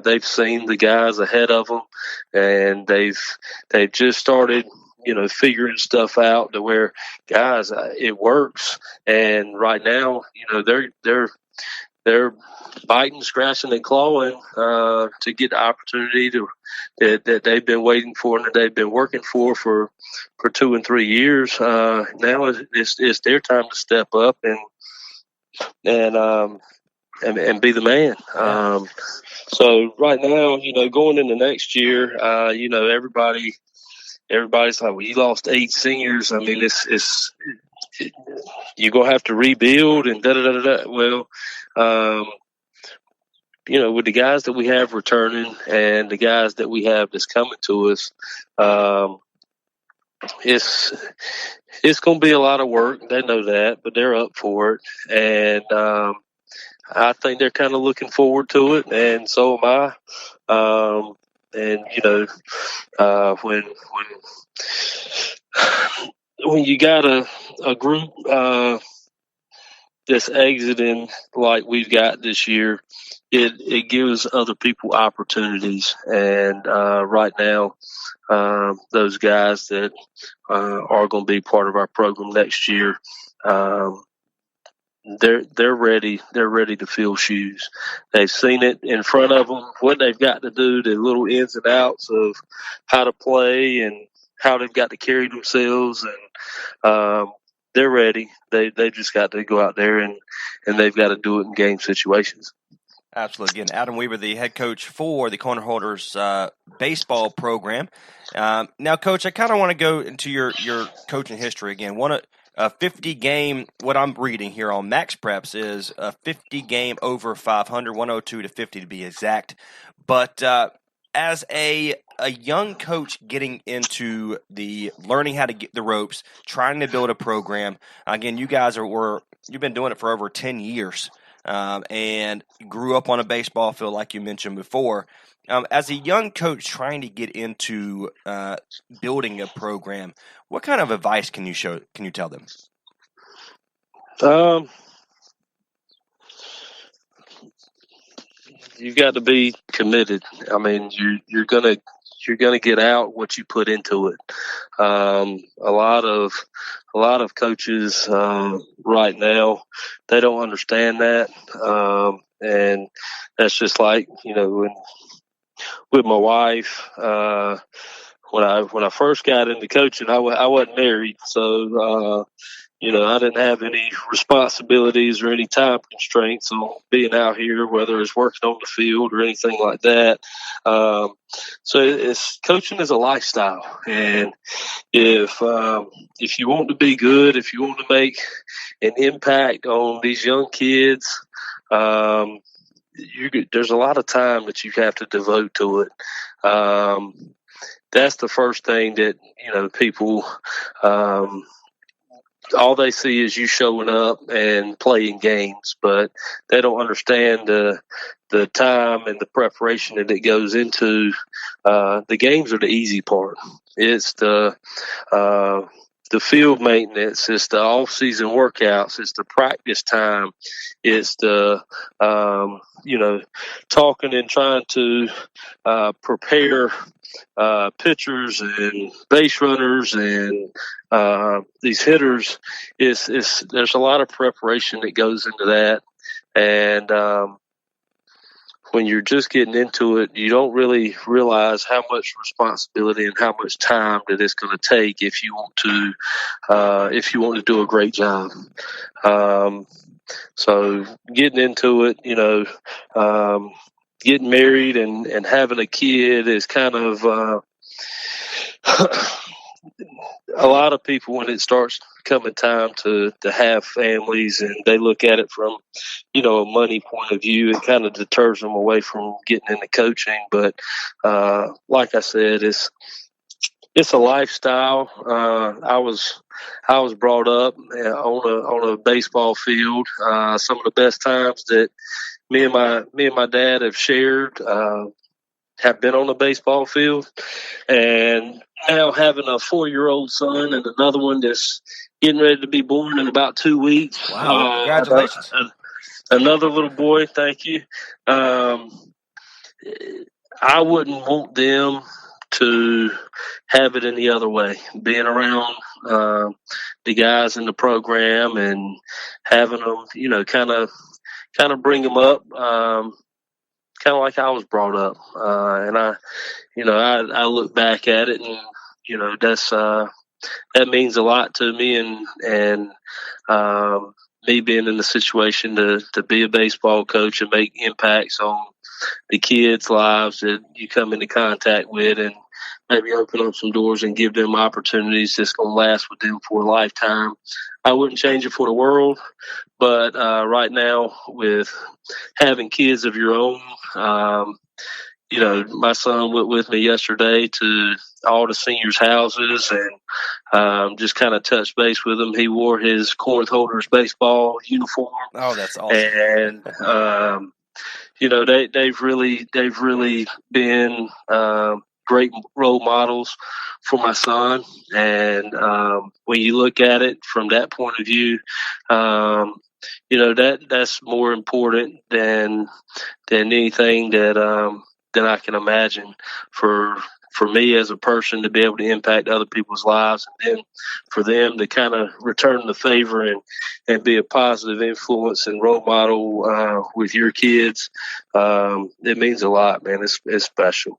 they've seen the guys ahead of them, and they've just started, figuring stuff out to where, guys, it works. And right now, they're biting, scratching, and clawing to get the opportunity that they've been waiting for and that they've been working for 2 and 3 years. Now it's their time to step up and be the man. So right now, going into next year, everybody's like, well, you lost 8 seniors. I mean, you're gonna have to rebuild and da da da da. Well, with the guys that we have returning and the guys that we have that's coming to us, it's going to be a lot of work. They know that, but they're up for it. And I think they're kind of looking forward to it, and so am I. When you got a group that's exiting like we've got this year, it gives other people opportunities. And right now, those guys that are going to be part of our program next year, they're ready. They're ready to fill shoes. They've seen it in front of them, what they've got to do, the little ins and outs of how to play and how they've got to carry themselves, and they're ready. They've just got to go out there and they've got to do it in game situations. Absolutely. Again, Adam Weaver, the head coach for the Corner Holders baseball program. Now, Coach, I kind of want to go into your coaching history again. A 50-game, what I'm reading here on Max Preps is a 50-game over 500, 102 to 50 to be exact. But as a young coach getting into the learning how to get the ropes, trying to build a program, again, you guys you've been doing it for over 10 years. And grew up on a baseball field, like you mentioned before. As a young coach trying to get into building a program, what kind of advice can you tell them? You've got to be committed. I mean, you're gonna get out what you put into it. A lot of coaches right now, they don't understand that, and that's just like with my wife. When I first got into coaching, I wasn't married, so I didn't have any responsibilities or any time constraints on being out here, whether it's working on the field or anything like that. So coaching is a lifestyle, and if you want to be good, if you want to make an impact on these young kids, there's a lot of time that you have to devote to it. That's the first thing that people. All they see is you showing up and playing games, but they don't understand the time and the preparation that it goes into. The games are the easy part. It's the field maintenance. It's the off-season workouts. It's the practice time. It's the talking and trying to prepare pitchers and base runners and these hitters. There's a lot of preparation that goes into that, and when you're just getting into it, you don't really realize how much responsibility and how much time that it's going to take if you want to do a great job. So getting into it, getting married and having a kid is kind of a lot of people, when it starts coming time to have families and they look at it from, a money point of view, it kind of deters them away from getting into coaching. But like I said, it's a lifestyle. I was brought up on a baseball field. Some of the best times that me and my dad have shared have been on the baseball field, and now having a 4-year-old son and another one that's getting ready to be born in about 2 weeks. Wow! Congratulations! Another little boy. Thank you. I wouldn't want them to have it any other way. Being around the guys in the program and having them, kind of bring them up, kind of like I was brought up. And I look back at it, and that's that means a lot to me, and me being in the situation to be a baseball coach and make impacts on the kids' lives that you come into contact with, and maybe open up some doors and give them opportunities that's going to last with them for a lifetime. I wouldn't change it for the world, but right now, with having kids of your own, my son went with me yesterday to all the seniors' houses and just kind of touched base with him. He wore his Corinth Holders baseball uniform. Oh, that's awesome. And they've really been great role models for my son. And when you look at it from that point of view, that's more important than anything that I can imagine for me as a person to be able to impact other people's lives, and then for them to kind of return the favor and be a positive influence and role model with your kids. It means a lot, man. It's special.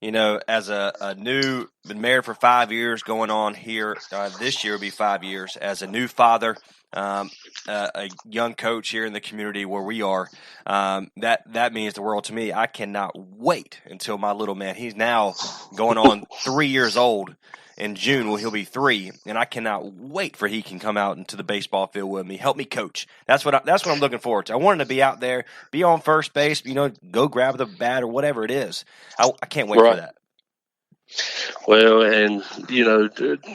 As been married for 5 years, going on here this year will be 5 years, as a new father, a young coach here in the community where we are, that means the world to me. I cannot wait until my little man, he's now going on 3 years old. In June, he'll be 3, and I cannot wait for he can come out into the baseball field with me, help me coach. That's what I'm looking forward to. I want him to be out there, be on first base, go grab the bat or whatever it is. I can't wait for that. Well, and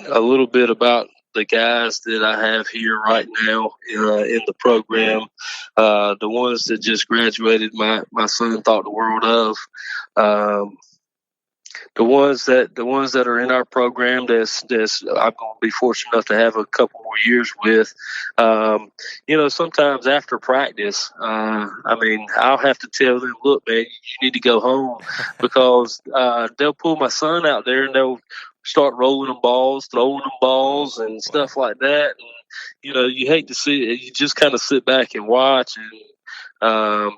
a little bit about the guys that I have here right now in the program, the ones that just graduated, my son thought the world of. The ones that are in our program, that's I'm going to be fortunate enough to have a couple more years with. Sometimes after practice, I'll have to tell them, look, man, you need to go home, because they'll pull my son out there and they'll start rolling them balls, throwing them balls, and stuff like that. And you hate to see it. You just kind of sit back and watch, and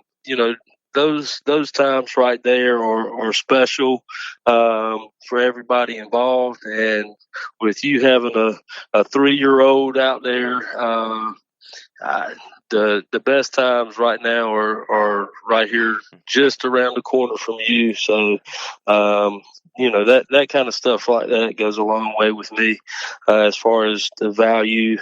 those times right there are special for everybody involved. And with you having a 3-year-old out there, the best times right now are right here just around the corner from you. So that kind of stuff like that goes a long way with me as far as the values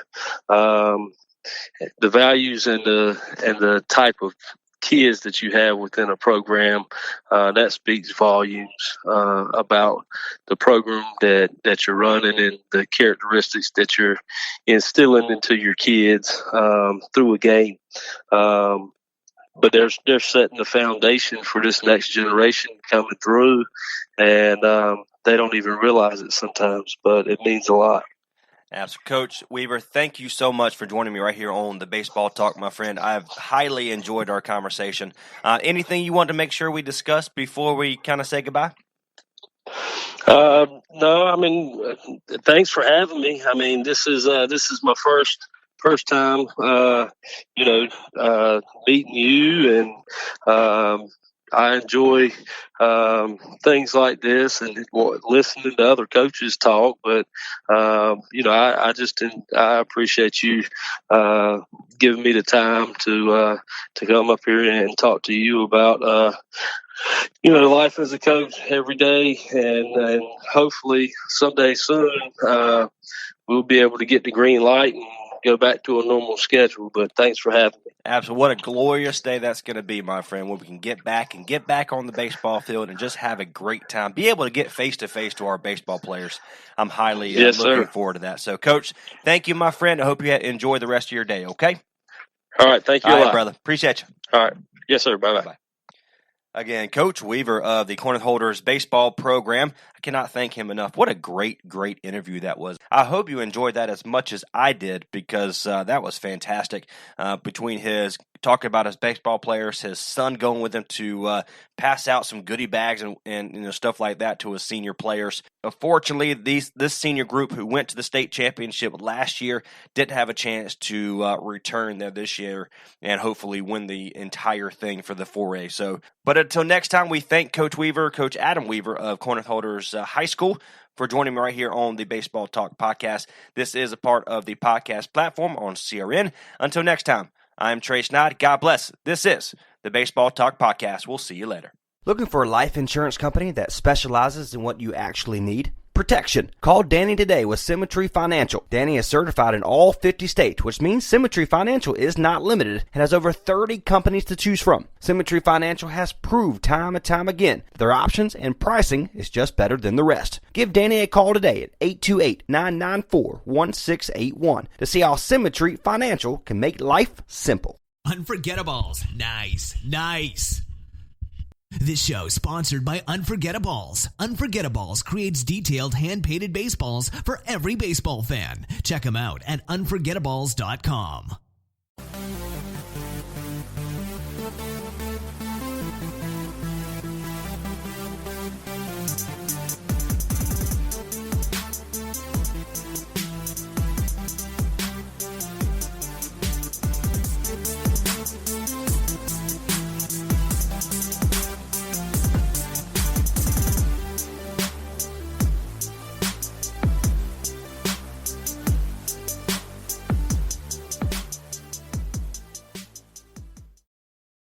and the type of kids that you have within a program. That speaks volumes about the program that you're running and the characteristics that you're instilling into your kids through a game. But they're setting the foundation for this next generation coming through, and they don't even realize it sometimes, but it means a lot. Absolutely. Coach Weaver, thank you so much for joining me right here on the Baseball Talk, my friend. I've highly enjoyed our conversation. Anything you want to make sure we discuss before we kind of say goodbye? No, thanks for having me. This is my first time, meeting you, and I enjoy things like this and listening to other coaches talk. But I appreciate you giving me the time to come up here and talk to you about life as a coach every day, and hopefully someday soon we'll be able to get the green light and go back to a normal schedule. But thanks for having me. Absolutely. What a glorious day that's going to be, my friend, when we can get back on the baseball field and just have a great time, be able to get face-to-face to our baseball players. I'm highly looking forward to that. So, Coach, thank you, my friend. I hope you enjoy the rest of your day, okay? All right. Thank you a lot, brother. Appreciate you. All right. Yes, sir. Bye-bye. Again, Coach Weaver of the Corinth Holders baseball program. I cannot thank him enough. What a great interview that was. I hope you enjoyed that as much as I did, because that was fantastic. Between his talking about his baseball players, his son going with him to pass out some goodie bags and stuff like that to his senior players. Unfortunately, this senior group who went to the state championship last year didn't have a chance to return there this year and hopefully win the entire thing for the 4A. So, but until next time, we thank Coach Adam Weaver of Corinth Holders High School, for joining me right here on the Baseball Talk podcast. This is a part of the podcast platform on CRN. Until next time, I'm Trey Snide. God bless. This is the Baseball Talk podcast. We'll see you later. Looking for a life insurance company that specializes in what you actually need? Protection. Call Danny today with Symmetry Financial. Danny is certified in all 50 states, which means Symmetry Financial is not limited and has over 30 companies to choose from. Symmetry Financial has proved time and time again that their options and pricing is just better than the rest. Give Danny a call today at 828-994-1681 to see how Symmetry Financial can make life simple. Unforgettables. Nice. This show sponsored by Unforgettables. Unforgettables creates detailed hand-painted baseballs for every baseball fan. Check them out at unforgettables.com.